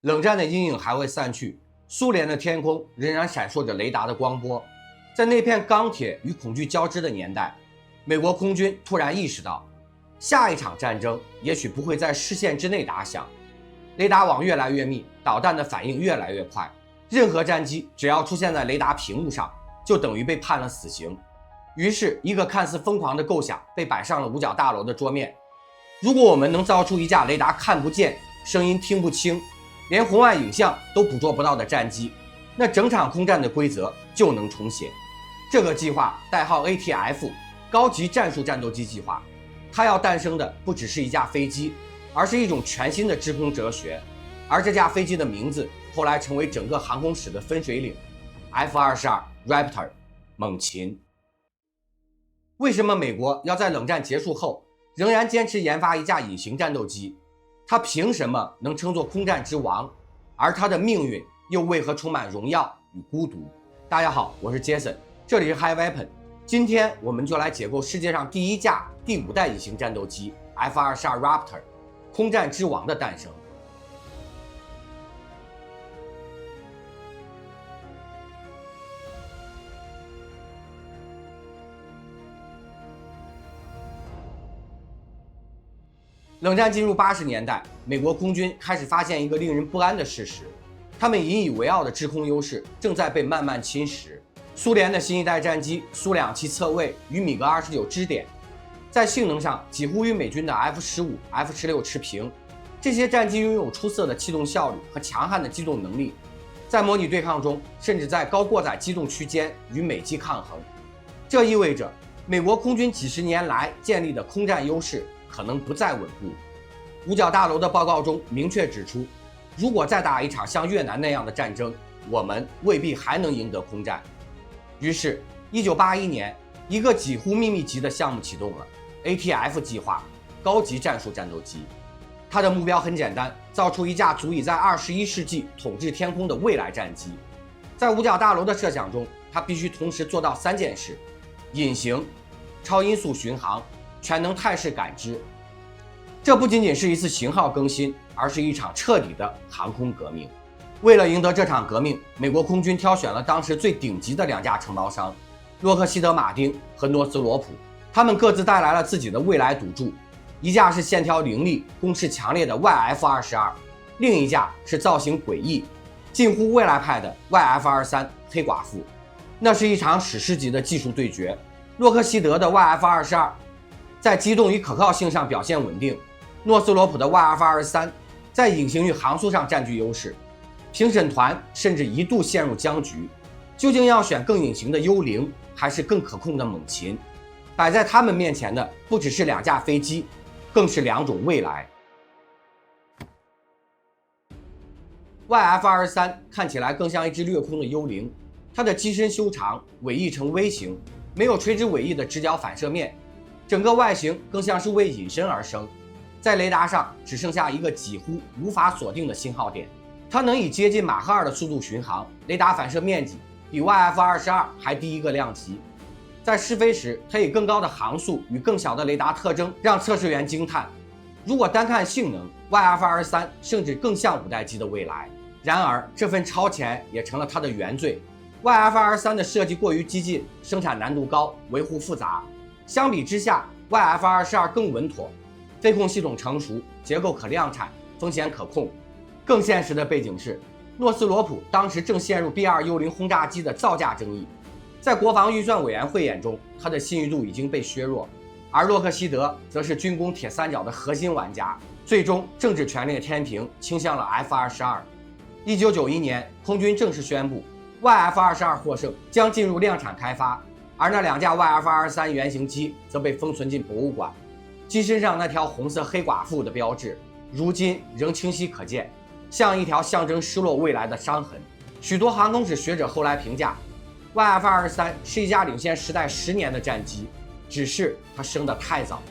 冷战的阴影还未散去，苏联的天空仍然闪烁着雷达的光波。在那片钢铁与恐惧交织的年代，美国空军突然意识到，下一场战争也许不会在视线之内打响。雷达网越来越密，导弹的反应越来越快，任何战机只要出现在雷达屏幕上，就等于被判了死刑。于是，一个看似疯狂的构想被摆上了五角大楼的桌面。如果我们能造出一架雷达看不见、声音听不清、连红外影像都捕捉不到的战机，那整场空战的规则就能重写。这个计划代号 ATF 高级战术战斗机计划，它要诞生的不只是一架飞机，而是一种全新的制空哲学。而这架飞机的名字后来成为整个航空史的分水岭 F-22 Raptor 猛禽。为什么美国要在冷战结束后仍然坚持研发一架隐形战斗机？它凭什么能称作空战之王？而它的命运又为何充满荣耀与孤独？大家好，我是 Jason， 这里是 High Weapon。今天我们就来解构世界上第一架第5代隐形战斗机 F-22 Raptor 空战之王的诞生。冷战进入80年代，美国空军开始发现一个令人不安的事实：他们引以为傲的制空优势正在被慢慢侵蚀。苏联的新一代战机苏277侧卫与米格29支点，在性能上几乎与美军的 F-15、F-16持平。这些战机拥有出色的气动效率和强悍的机动能力，在模拟对抗中，甚至在高过载机动区间与美机抗衡。这意味着美国空军几十年来建立的空战优势可能不再稳固。五角大楼的报告中明确指出，如果再打一场像越南那样的战争，我们未必还能赢得空战。于是1981年，一个几乎秘密级的项目启动了 ATF 计划，高级战术战斗机。它的目标很简单，造出一架足以在21世纪统治天空的未来战机。在五角大楼的设想中，它必须同时做到3件事：隐形、超音速巡航、全能态势感知。这不仅仅是一次型号更新，而是一场彻底的航空革命。为了赢得这场革命，美国空军挑选了当时最顶级的2家承包商，洛克希德马丁和诺斯罗普。他们各自带来了自己的未来赌注，一架是线条凌厉、攻势强烈的 YF-22， 另一架是造型诡异、近乎未来派的 YF-23 黑寡妇。那是一场史诗级的技术对决。洛克希德的 YF-22 在机动与可靠性上表现稳定，诺斯罗普的 YF-23 在隐形与航速上占据优势。评审团甚至一度陷入僵局，究竟要选更隐形的幽灵，还是更可控的猛禽？摆在他们面前的不只是2架飞机，更是2种未来。YF-23 看起来更像一只掠空的幽灵，它的机身修长，尾翼呈 V 型，没有垂直尾翼的直角反射面，整个外形更像是为隐身而生。在雷达上只剩下一个几乎无法锁定的信号点。它能以接近马赫2的速度巡航，雷达反射面积比 YF-22 还低一个量级。在试飞时，它以更高的航速与更小的雷达特征让测试员惊叹。如果单看性能， YF-23 甚至更像5代机的未来。然而，这份超前也成了它的原罪。YF-23 的设计过于激进，生产难度高，维护复杂。相比之下， YF-22 更稳妥，飞控系统成熟，结构可量产，风险可控。更现实的背景是，诺斯罗普当时正陷入 B-2 幽灵轰炸机的造价争议，在国防预算委员会眼中，他的信誉度已经被削弱，而洛克希德则是军工铁三角的核心玩家。最终，政治权力天平倾向了 F-22。1991年，空军正式宣布 YF-22 获胜，将进入量产开发，而那2架 YF-23 原型机则被封存进博物馆。机身上那条红色黑寡妇的标志，如今仍清晰可见，像一条象征失落未来的伤痕。许多航空史学者后来评价 YF-23 是一架领先时代10年的战机，只是它生得太早。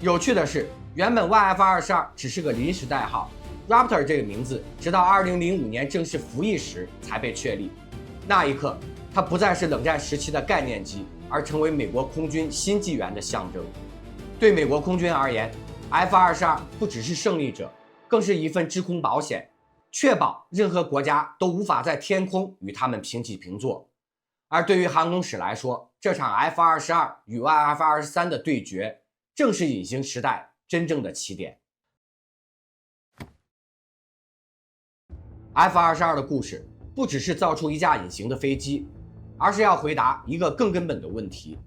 有趣的是，原本 YF-22 只是个临时代号， Raptor 这个名字直到2005年正式服役时才被确立。那一刻，它不再是冷战时期的概念机，而成为美国空军新纪元的象征。对美国空军而言， F-22 不只是胜利者，更是一份制空保险。确保任何国家都无法在天空与它们平起平坐。而对于航空史来说，这场 F-22与 F-23的对决，正是隐形时代真正的起点。F-22的故事不只是造出一架隐形的飞机，而是要回答一个更根本的问题：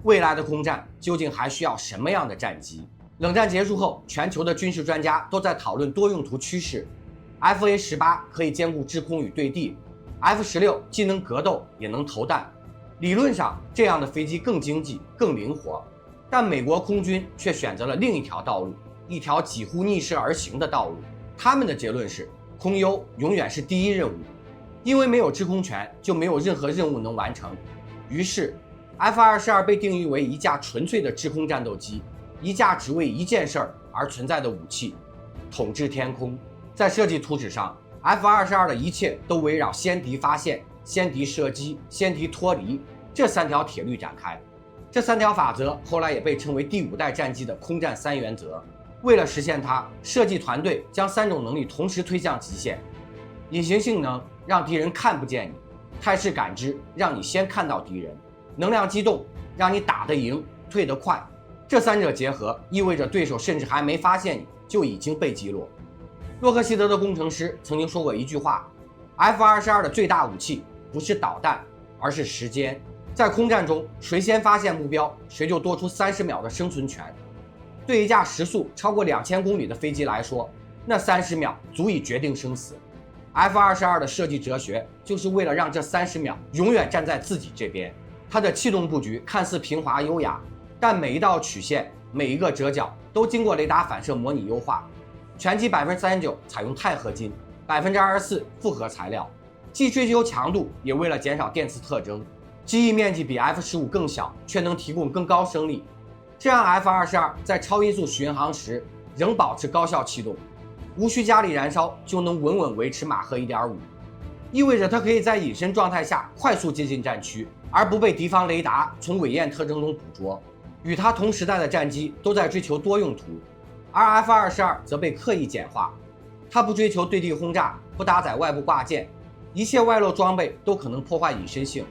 未来的空战究竟还需要什么样的战机？冷战结束后，全球的军事专家都在讨论多用途趋势。FA-18可以兼顾制空与对地，F-16既能格斗也能投弹。理论上，这样的飞机更经济、更灵活。但美国空军却选择了另一条道路，一条几乎逆势而行的道路。他们的结论是，空优永远是第一任务，因为没有制空权，就没有任何任务能完成。于是 F-22被定义为一架纯粹的制空战斗机，一架只为一件事儿而存在的武器——统治天空。在设计图纸上， F-22的一切都围绕先敌发现、先敌射击、先敌脱离这3条铁律展开。这3条法则后来也被称为第5代战机的空战3原则。为了实现它，设计团队将3种能力同时推向极限：隐形性能让敌人看不见你，态势感知让你先看到敌人，能量机动让你打得赢、退得快。这3者结合，意味着对手甚至还没发现你就已经被击落。洛克希德的工程师曾经说过一句话 ：F-22的最大武器不是导弹，而是时间。在空战中，谁先发现目标，谁就多出30秒的生存权。对一架时速超过2000公里的飞机来说，那30秒足以决定生死。F-22的设计哲学就是为了让这30秒永远站在自己这边。它的气动布局看似平滑优雅，但每一道曲线、每一个折角都经过雷达反射模拟优化。全机39%采用钛合金，24%复合材料，既追求强度，也为了减少电磁特征。机翼面积比 F-15更小，却能提供更高升力，这让 F-22在超音速巡航时仍保持高效气动，无需加力燃烧就能稳稳维持马赫 1.5， 意味着它可以在隐身状态下快速接近战区，而不被敌方雷达从尾焰特征中捕捉。与它同时代的战机都在追求多用途，而 F-22则被刻意简化，它不追求对地轰炸，不搭载外部挂件，一切外露装备都可能破坏隐身性，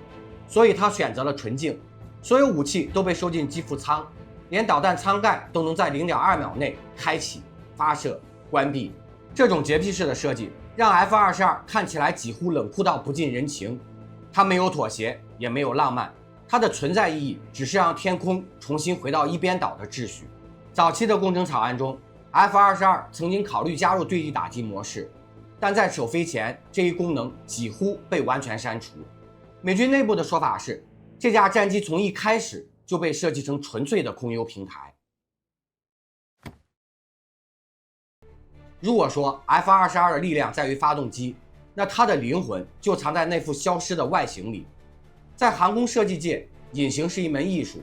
所以它选择了纯净，所有武器都被收进机腹舱，连导弹舱盖都能在0.2秒内开启、发射、关闭。这种洁癖式的设计让 F-22看起来几乎冷酷到不近人情，它没有妥协，也没有浪漫，它的存在意义只是让天空重新回到一边倒的秩序。早期的工程草案中 F-22曾经考虑加入对地打击模式，但在首飞前这一功能几乎被完全删除。美军内部的说法是，这架战机从一开始就被设计成纯粹的空优平台。如果说 F-22的力量在于发动机，那它的灵魂就藏在那副消失的外形里。在航空设计界，隐形是一门艺术，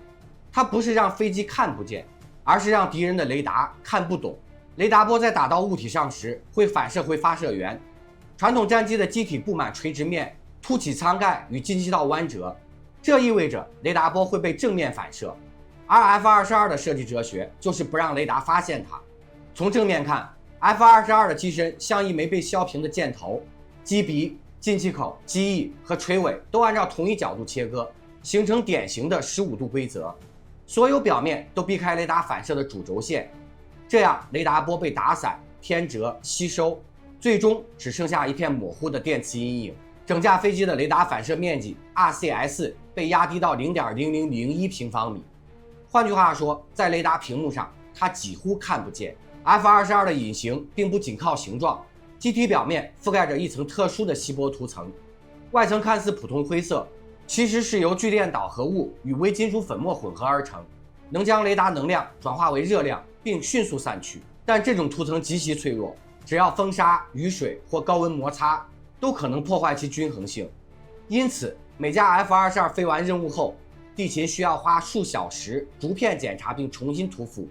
它不是让飞机看不见，而是让敌人的雷达看不懂。雷达波在打到物体上时会反射回发射源，传统战机的机体布满垂直面、凸起舱盖与进气道弯折，这意味着雷达波会被正面反射。而 F-22的设计哲学就是不让雷达发现它。从正面看， F-22的机身像一枚被削平的箭头，机鼻、进气口、机翼和垂尾都按照同一角度切割，形成典型的15度规则。所有表面都避开雷达反射的主轴线，这样雷达波被打散、偏折、吸收，最终只剩下一片模糊的电磁阴影。整架飞机的雷达反射面积 RCS 被压低到 0.0001 平方米。换句话说，在雷达屏幕上，它几乎看不见。F-22的隐形并不仅靠形状，机体表面覆盖着一层特殊的锡箔涂层，外层看似普通灰色，其实是由聚电导合物与微金属粉末混合而成，能将雷达能量转化为热量并迅速散去。但这种涂层极其脆弱，只要风沙、雨水或高温摩擦都可能破坏其均衡性。因此，每架 F-22飞完任务后，地勤需要花数小时逐片检查并重新涂氟。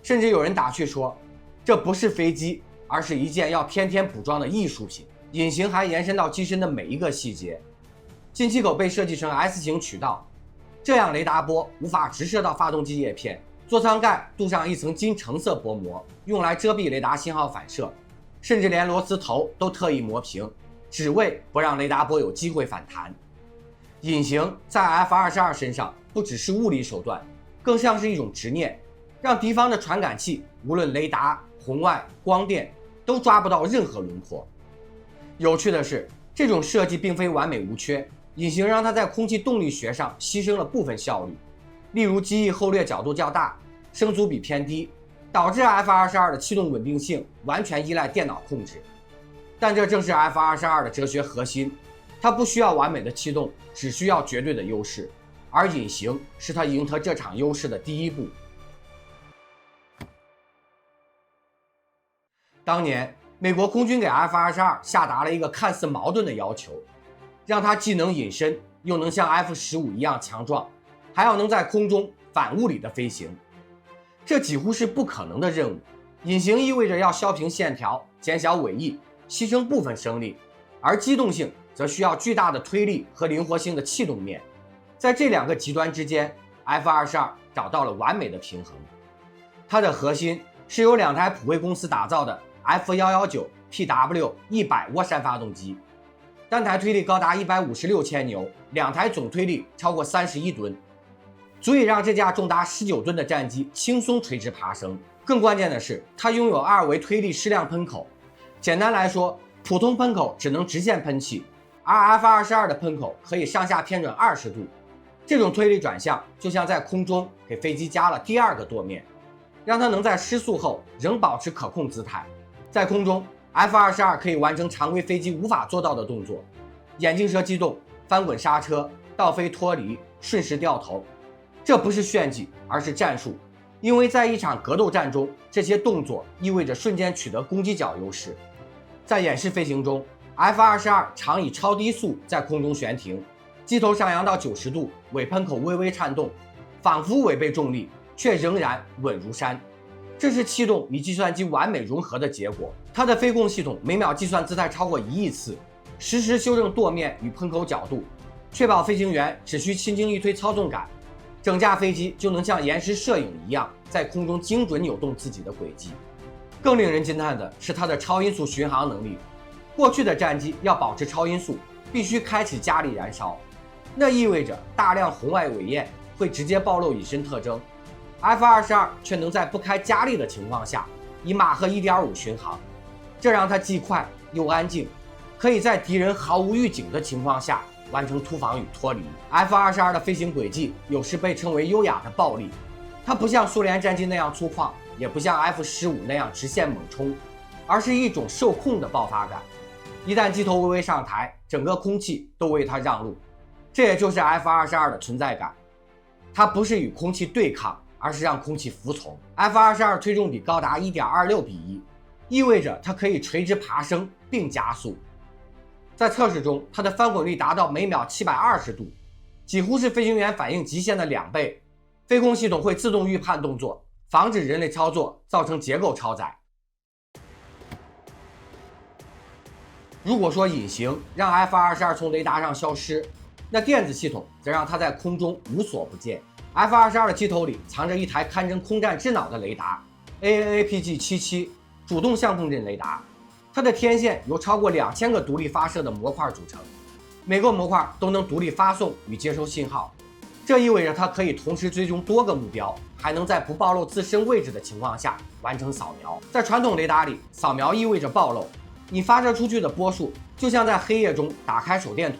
甚至有人打趣说，这不是飞机，而是一件要天天补装的艺术品。隐形还延伸到机身的每一个细节。进气口被设计成 S 型渠道，这样雷达波无法直射到发动机叶片。座舱盖镀上一层金橙色薄膜，用来遮蔽雷达信号反射。甚至连螺丝头都特意磨平，只为不让雷达波有机会反弹。隐形在 F-22身上不只是物理手段，更像是一种执念，让敌方的传感器无论雷达、红外、光电都抓不到任何轮廓。有趣的是，这种设计并非完美无缺，隐形让它在空气动力学上牺牲了部分效率，例如机翼后掠角度较大，升阻比偏低，导致 F-22的气动稳定性完全依赖电脑控制。但这正是 F-22的哲学核心，它不需要完美的气动，只需要绝对的优势，而隐形是它赢得这场优势的第一步。当年，美国空军给 F-22下达了一个看似矛盾的要求，让它既能隐身，又能像 F-15一样强壮，还要能在空中反物理的飞行。这几乎是不可能的任务。隐形意味着要削平线条，减小尾翼，牺牲部分升力，而机动性则需要巨大的推力和灵活性的气动面。在这两个极端之间， F-22找到了完美的平衡。它的核心是由2台普惠公司打造的 F119PW100 涡扇发动机，单台推力高达156千牛，2台总推力超过31吨，足以让这架重达19吨的战机轻松垂直爬升。更关键的是，它拥有2维推力矢量喷口。简单来说，普通喷口只能直线喷气，而 F-22的喷口可以上下偏转20度。这种推力转向就像在空中给飞机加了第2个舵面，让它能在失速后仍保持可控姿态。在空中 F-22可以完成常规飞机无法做到的动作，眼镜蛇机动、翻滚刹车、倒飞脱离、顺势掉头。这不是炫技，而是战术，因为在一场格斗战中，这些动作意味着瞬间取得攻击角优势。在演示飞行中， F-22常以超低速在空中悬停，机头上扬到90度，尾喷口微微颤动，仿佛违背重力，却仍然稳如山。这是气动与计算机完美融合的结果。它的飞控系统每秒计算姿态超过1亿次，实时修正舵面与喷口角度，确保飞行员只需轻轻一推操纵杆，整架飞机就能像延时摄影一样在空中精准扭动自己的轨迹。更令人惊叹的是它的超音速巡航能力。过去的战机要保持超音速，必须开启加力燃烧，那意味着大量红外尾焰会直接暴露隐身特征。F-22却能在不开加力的情况下，以马赫 1.5 巡航，这让它既快又安静，可以在敌人毫无预警的情况下完成突防与脱离。F-22的飞行轨迹有时被称为优雅的暴力，它不像苏联战机那样粗犷，也不像 F-15那样直线猛冲，而是一种受控的爆发感。一旦机头微微上抬，整个空气都为它让路。这也就是 F-22的存在感，它不是与空气对抗，而是让空气服从。F-22推重比高达 1.26:1， 意味着它可以垂直爬升并加速。在测试中，它的翻滚率达到每秒720度，几乎是飞行员反应极限的2倍。飞控系统会自动预判动作，防止人类操作造成结构超载。如果说隐形让 F-22从雷达上消失，那电子系统则让它在空中无所不见。F-22的机头里藏着一台堪称空战智脑的雷达 AN/APG-77 主动相控阵雷达，它的天线由超过2000个独立发射的模块组成，每个模块都能独立发送与接收信号，这意味着它可以同时追踪多个目标，还能在不暴露自身位置的情况下完成扫描。在传统雷达里，扫描意味着暴露，你发射出去的波数就像在黑夜中打开手电筒，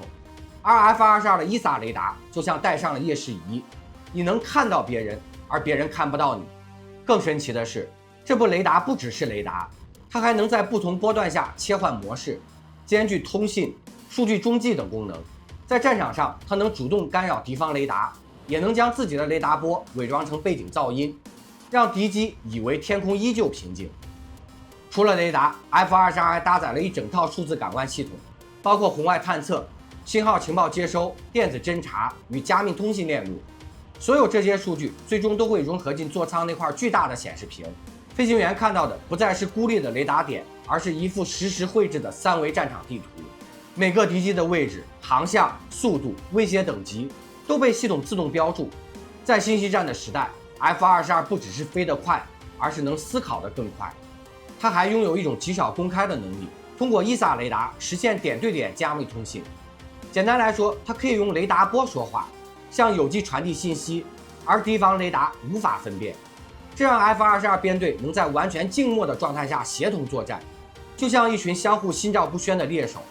而 F-22的 ESA 雷达就像戴上了夜视仪，你能看到别人，而别人看不到你。更神奇的是，这部雷达不只是雷达，它还能在不同波段下切换模式，兼具通信、数据中继等功能。在战场上，它能主动干扰敌方雷达，也能将自己的雷达波伪装成背景噪音，让敌机以为天空依旧平静。除了雷达， F-22还搭载了一整套数字感官系统，包括红外探测、信号情报接收、电子侦察与加密通信链路。所有这些数据最终都会融合进座舱那块巨大的显示屏，飞行员看到的不再是孤立的雷达点，而是一幅实时绘制的3维战场地图。每个敌机的位置、航向、速度、威胁等级都被系统自动标注。在信息战的时代， F-22不只是飞得快，而是能思考得更快。它还拥有一种极少公开的能力，通过伊萨雷达实现点对点加密通信。简单来说，它可以用雷达波说话，向友机传递信息，而敌方雷达无法分辨。这让 F-22编队能在完全静默的状态下协同作战，就像一群相互心照不宣的猎手。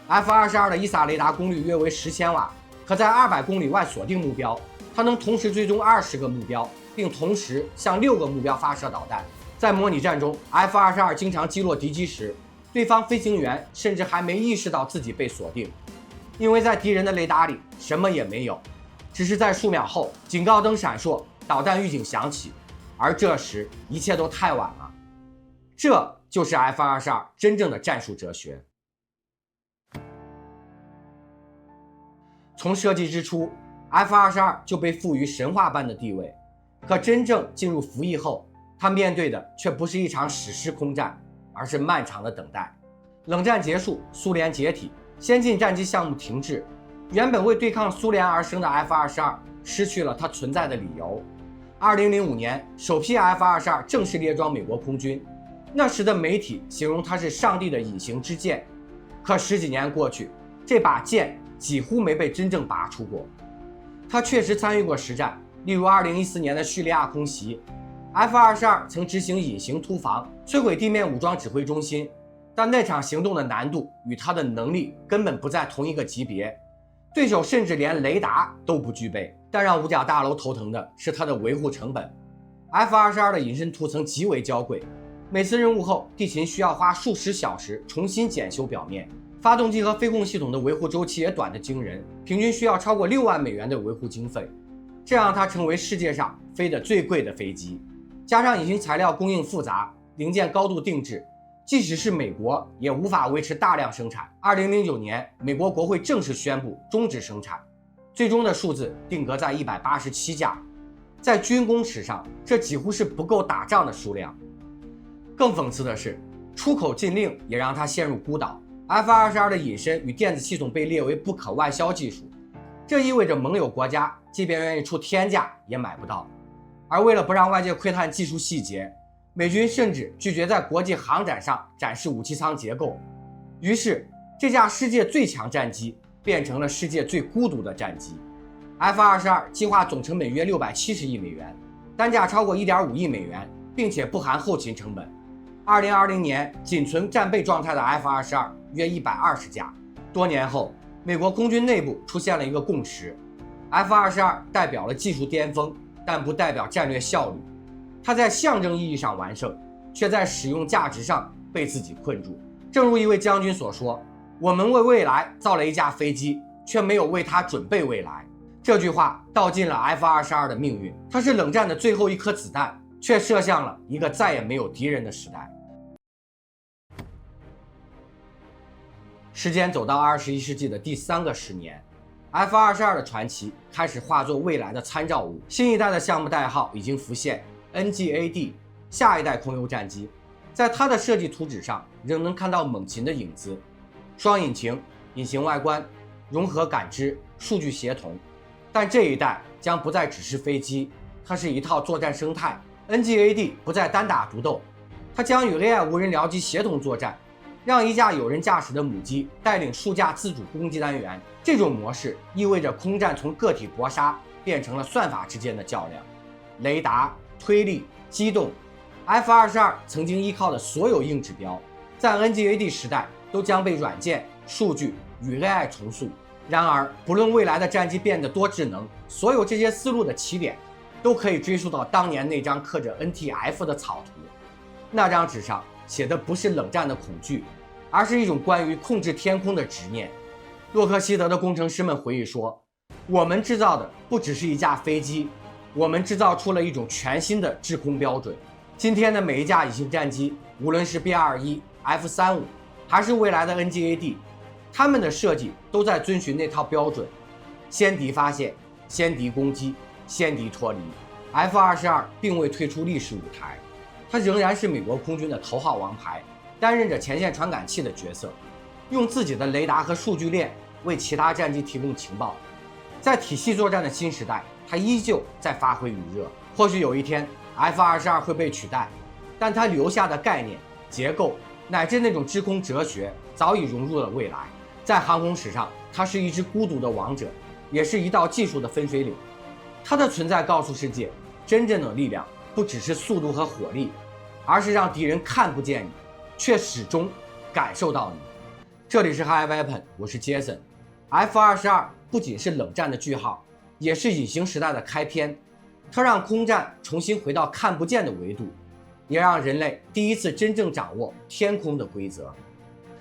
F-22的伊萨雷达功率约为10千瓦，可在200公里外锁定目标。它能同时追踪20个目标，并同时向6个目标发射导弹。在模拟战中 ，F-22经常击落敌机时，对方飞行员甚至还没意识到自己被锁定，因为在敌人的雷达里什么也没有，只是在数秒后，警告灯闪烁，导弹预警响起，而这时一切都太晚了。这就是 F-22真正的战术哲学。从设计之初 ，F-22就被赋予神话般的地位，可真正进入服役后，它面对的却不是一场史诗空战，而是漫长的等待。冷战结束，苏联解体，先进战机项目停滞，原本为对抗苏联而生的 F-22失去了它存在的理由。2005年，首批 F-22正式列装美国空军，那时的媒体形容它是上帝的隐形之剑。可10几年过去，这把剑几乎没被真正拔出过。它确实参与过实战，例如2014年的叙利亚空袭， F-22曾执行隐形突防，摧毁地面武装指挥中心，但那场行动的难度与它的能力根本不在同一个级别，对手甚至连雷达都不具备。但让五角大楼头疼的是它的维护成本。F-22的隐身涂层极为娇贵，每次任务后，地勤需要花数十小时重新检修表面，发动机和飞控系统的维护周期也短得惊人，平均需要超过6万美元的维护经费，这让它成为世界上飞得最贵的飞机。加上隐形材料供应复杂，零件高度定制，即使是美国也无法维持大量生产。2009年，美国国会正式宣布终止生产，最终的数字定格在187架。在军工史上，这几乎是不够打仗的数量。更讽刺的是，出口禁令也让它陷入孤岛。F-22的隐身与电子系统被列为不可外销技术，这意味着盟友国家即便愿意出天价也买不到。而为了不让外界窥探技术细节，美军甚至拒绝在国际航展上展示武器舱结构。于是，这架世界最强战机变成了世界最孤独的战机。F-22计划总成本约670亿美元，单价超过1.5亿美元，并且不含后勤成本。2020年，仅存战备状态的 F-22约120架。多年后，美国空军内部出现了一个共识 ：F-22代表了技术巅峰，但不代表战略效率。它在象征意义上完胜，却在使用价值上被自己困住。正如一位将军所说：“我们为未来造了一架飞机，却没有为它准备未来。”这句话道尽了 F-22的命运。它是冷战的最后一颗子弹，却射向了一个再也没有敌人的时代。时间走到21世纪的第3个10年， F-22的传奇开始化作未来的参照物。新一代的项目代号已经浮现 NGAD， 下一代空优战机。在它的设计图纸上仍能看到猛禽的影子，双引擎、隐形外观、融合感知、数据协同。但这一代将不再只是飞机，它是一套作战生态。NGAD 不再单打独斗，它将与 AI 无人僚机协同作战，让一架有人驾驶的母机带领数架自主攻击单元。这种模式意味着空战从个体搏杀变成了算法之间的较量。雷达、推力、机动 ，F-22曾经依靠的所有硬指标，在 NGAD 时代都将被软件、数据与 AI 重塑。然而，不论未来的战机变得多智能，所有这些思路的起点都可以追溯到当年那张刻着 NTF 的草图。那张纸上写的不是冷战的恐惧，而是一种关于控制天空的执念。洛克希德的工程师们回忆说：“我们制造的不只是一架飞机，我们制造出了一种全新的制空标准。”今天的每一架隐形战机，无论是 B-21、F-35，还是未来的 NGAD， 他们的设计都在遵循那套标准：先敌发现，先敌攻击，先敌脱离。F-22并未退出历史舞台，它仍然是美国空军的头号王牌，担任着前线传感器的角色，用自己的雷达和数据链为其他战机提供情报。在体系作战的新时代，它依旧在发挥余热。或许有一天 F-22会被取代，但它留下的概念结构乃至那种制空哲学早已融入了未来。在航空史上，它是一只孤独的王者，也是一道技术的分水岭。它的存在告诉世界，真正的力量不只是速度和火力，而是让敌人看不见你，却始终感受到你。这里是 High Weapon， 我是 Jason。F-22不仅是冷战的句号，也是隐形时代的开篇。它让空战重新回到看不见的维度，也让人类第一次真正掌握天空的规则。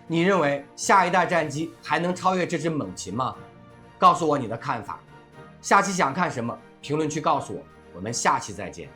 你认为下一代战机还能超越这只猛禽吗？告诉我你的看法。下期想看什么？评论区告诉我，我们下期再见。